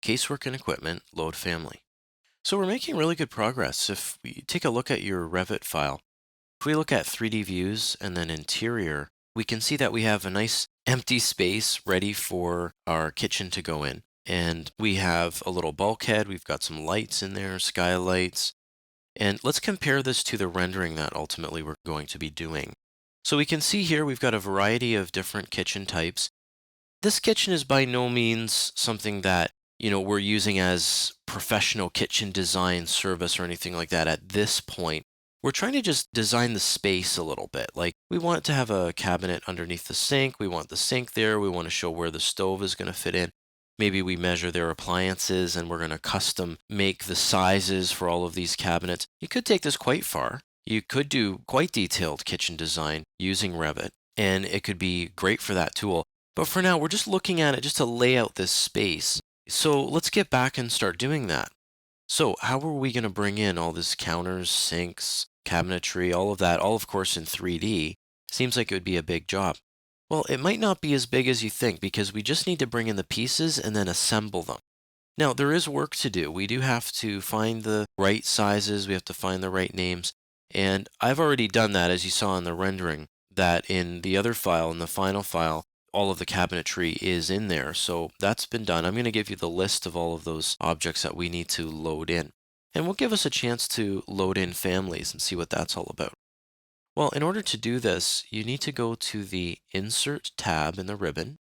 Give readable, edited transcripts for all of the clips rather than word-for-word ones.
Casework and Equipment, Load Family. So we're making really good progress. If we take a look at your Revit file, if we look at 3D views and then interior, we can see that we have a nice empty space ready for our kitchen to go in. And we have a little bulkhead, we've got some lights in there, skylights. And let's compare this to the rendering that ultimately we're going to be doing. So we can see here we've got a variety of different kitchen types. This kitchen is by no means something that, we're using as professional kitchen design service or anything like that at this point. We're trying to just design the space a little bit. Like we want to have a cabinet underneath the sink. We want the sink there. We want to show where the stove is going to fit in. Maybe we measure their appliances and we're going to custom make the sizes for all of these cabinets. You could take this quite far. You could do quite detailed kitchen design using Revit, and it could be great for that tool. But for now, we're just looking at it just to lay out this space. So let's get back and start doing that. So how are we going to bring in all this counters, sinks, cabinetry, all of that, all of course in 3D? Seems like it would be a big job. Well, it might not be as big as you think because we just need to bring in the pieces and then assemble them. Now, there is work to do. We do have to find the right sizes. We have to find the right names. And I've already done that, as you saw in the rendering, that in the other file, in the final file, all of the cabinetry is in there. So that's been done. I'm going to give you the list of all of those objects that we need to load in. And we'll give us a chance to load in families and see what that's all about. Well, in order to do this, you need to go to the Insert tab in the ribbon,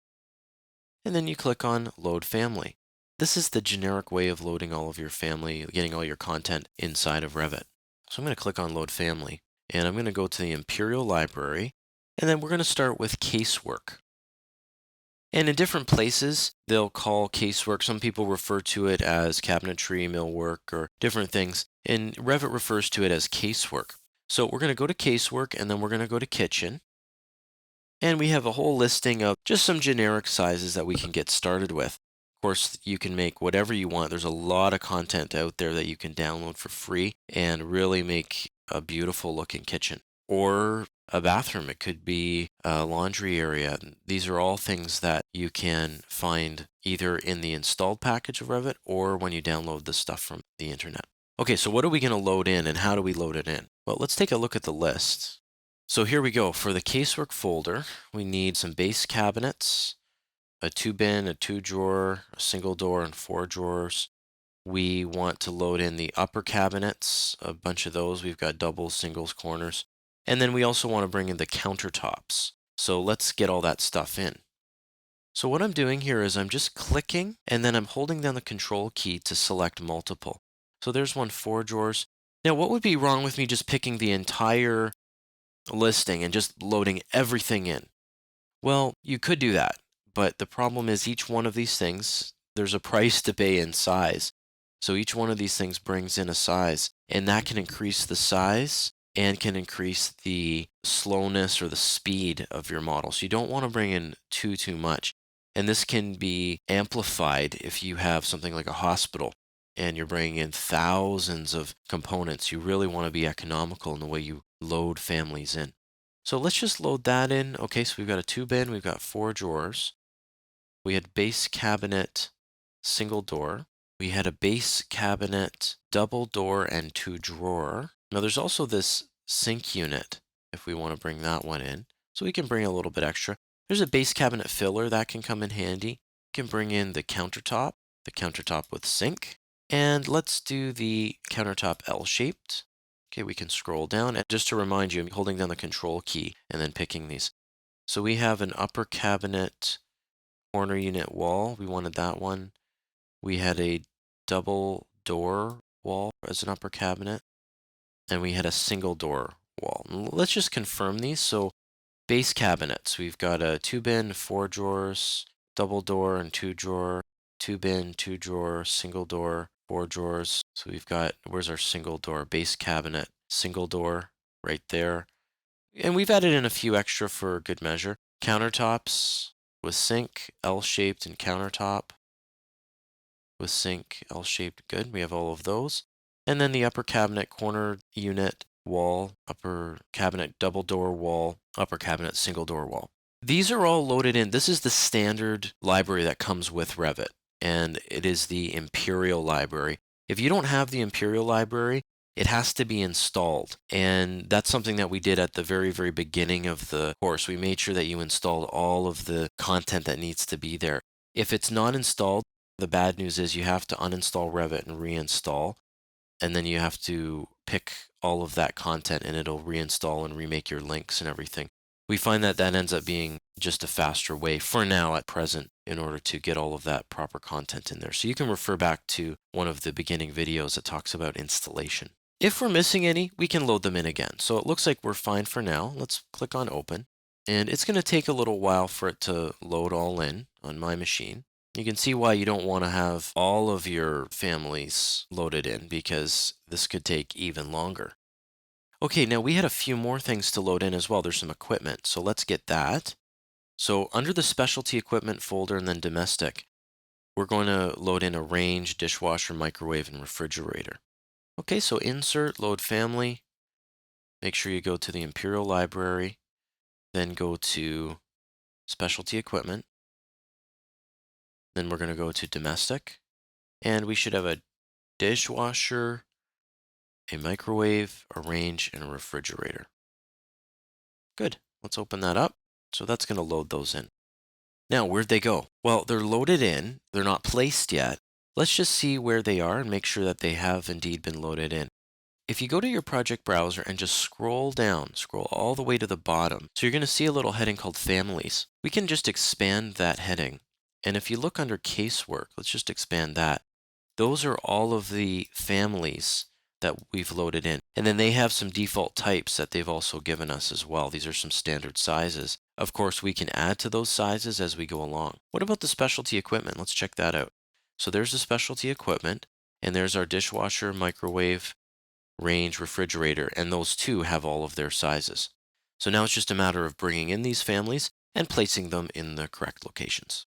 and then you click on Load Family. This is the generic way of loading all of your family, getting all your content inside of Revit. So I'm going to click on Load Family, and I'm going to go to the Imperial Library, and then we're going to start with Casework. And in different places, they'll call casework. Some people refer to it as cabinetry, millwork, or different things. And Revit refers to it as casework. So we're going to go to casework, and then we're going to go to kitchen. And we have a whole listing of just some generic sizes that we can get started with. Of course, you can make whatever you want. There's a lot of content out there that you can download for free and really make a beautiful looking kitchen. Or a bathroom. It could be a laundry area. These are all things that you can find either in the installed package of Revit or when you download the stuff from the internet. Okay, so what are we going to load in and how do we load it in? Well, let's take a look at the list. So here we go. For the casework folder, we need some base cabinets, a 2-bin, a 2-drawer, a single door, and 4 drawers. We want to load in the upper cabinets, a bunch of those. We've got doubles, singles, corners. And then we also want to bring in the countertops. So let's get all that stuff in. So what I'm doing here is I'm just clicking and then I'm holding down the control key to select multiple. So there's 4 drawers. Now what would be wrong with me just picking the entire listing and just loading everything in? Well, you could do that, but the problem is each one of these things, there's a price to pay in size. So each one of these things brings in a size, and that can increase the size and can increase the slowness or the speed of your model. So you don't want to bring in too much. And this can be amplified if you have something like a hospital and you're bringing in thousands of components. You really want to be economical in the way you load families in. So let's just load that in. Okay, so we've got a 2-bin, we've got 4 drawers. We had base cabinet, single door. We had a base cabinet, double door, and 2-drawer. Now there's also this sink unit, if we want to bring that one in. So we can bring a little bit extra. There's a base cabinet filler that can come in handy. We can bring in the countertop with sink. And let's do the countertop L-shaped. Okay, we can scroll down. And just to remind you, I'm holding down the control key and then picking these. So we have an upper cabinet corner unit wall. We wanted that one. We had a double door wall as an upper cabinet. And we had a single door wall. Let's just confirm these. So base cabinets, we've got a 2-bin, 4 drawers, double door and 2-drawer, 2-bin, 2-drawer, single door, 4 drawers. So we've got, where's our single door? Base cabinet, single door right there. And we've added in a few extra for good measure. Countertops with sink, L-shaped, and countertop with sink, L-shaped, good. We have all of those. And then the upper cabinet corner unit wall, upper cabinet double door wall, upper cabinet single door wall. These are all loaded in. This is the standard library that comes with Revit. and it is the Imperial Library. If you don't have the Imperial Library, it has to be installed. And that's something that we did at the very, very beginning of the course. We made sure that you installed all of the content that needs to be there. If it's not installed, the bad news is you have to uninstall Revit and reinstall, and then you have to pick all of that content and it'll reinstall and remake your links and everything. We find that that ends up being just a faster way for now at present in order to get all of that proper content in there. So you can refer back to one of the beginning videos that talks about installation. If we're missing any, we can load them in again. So it looks like we're fine for now. Let's click on open. And it's going to take a little while for it to load all in on my machine. You can see why you don't want to have all of your families loaded in, because this could take even longer. Okay, now we had a few more things to load in as well. There's some equipment, so let's get that. So under the specialty equipment folder and then domestic, we're going to load in a range, dishwasher, microwave, and refrigerator. Okay, so insert, load family. Make sure you go to the Imperial Library, then go to specialty equipment. Then we're going to go to domestic, and we should have a dishwasher, a microwave, a range, and a refrigerator. Good. Let's open that up. So that's going to load those in. Now, where'd they go? Well, they're loaded in. They're not placed yet. Let's just see where they are and make sure that they have indeed been loaded in. If you go to your project browser and just scroll down, scroll all the way to the bottom, so you're going to see a little heading called Families. We can just expand that heading. And if you look under Casework, let's just expand that. Those are all of the families that we've loaded in. And then they have some default types that they've also given us as well. These are some standard sizes. Of course, we can add to those sizes as we go along. What about the specialty equipment? Let's check that out. So there's the specialty equipment, and there's our dishwasher, microwave, range, refrigerator, and those two have all of their sizes. So now it's just a matter of bringing in these families and placing them in the correct locations.